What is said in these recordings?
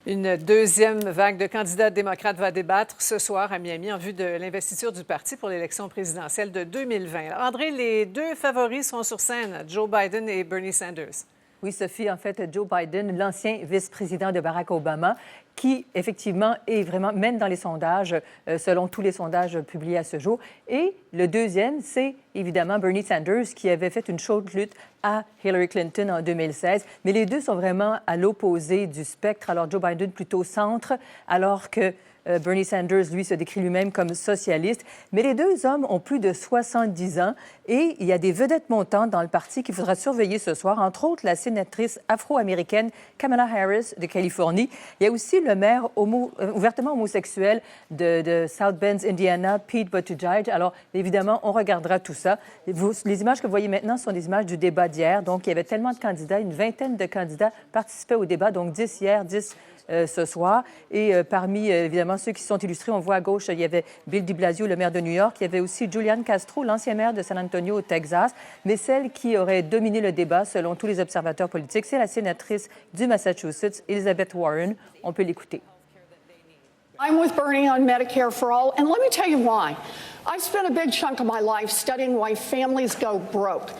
Une deuxième vague de candidats démocrates va débattre ce soir à Miami en vue de l'investiture du parti pour l'élection présidentielle de 2020. Alors, André, les deux favoris seront sur scène, Joe Biden et Bernie Sanders. Oui, Sophie, en fait, Joe Biden, l'ancien vice-président de Barack Obama, qui, effectivement, mène dans les sondages, selon tous les sondages publiés à ce jour. Et le deuxième, c'est évidemment Bernie Sanders, qui avait fait une chaude lutte à Hillary Clinton en 2016. Mais les deux sont vraiment à l'opposé du spectre. Alors, Joe Biden plutôt centre, alors que Bernie Sanders, lui, se décrit lui-même comme socialiste. Mais les deux hommes ont plus de 70 ans et il y a des vedettes montantes dans le parti qu'il faudra surveiller ce soir, entre autres la sénatrice afro-américaine Kamala Harris de Californie. Il y a aussi le maire ouvertement homosexuel de South Bend, Indiana, Pete Buttigieg. Alors, évidemment, on regardera tout ça. Les images que vous voyez maintenant sont des images du débat d'hier. Donc, il y avait tellement de candidats, une vingtaine de candidats participaient au débat, donc 10 hier, 10 ce soir. Et parmi, évidemment, ceux qui sont illustrés, on voit à gauche, il y avait Bill de Blasio, le maire de New York. Il y avait aussi Julian Castro, l'ancien maire de San Antonio, au Texas. Mais celle qui aurait dominé le débat, selon tous les observateurs politiques, c'est la sénatrice du Massachusetts, Elizabeth Warren. On peut l'écouter. I'm with Bernie on Medicare for All, and let me tell you why. I spent a big chunk of my life studying why families go broke.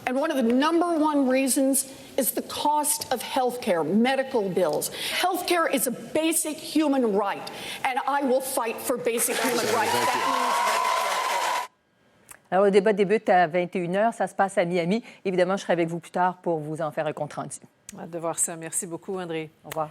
And one of the number one reasons is the cost of health care, medical bills. Health care is a basic human right, and I will fight for basic human rights. Alors, le débat débute à 21h. Ça se passe à Miami. Évidemment, je serai avec vous plus tard pour vous en faire un compte-rendu. Hâte de voir ça. Merci beaucoup, André. Au revoir.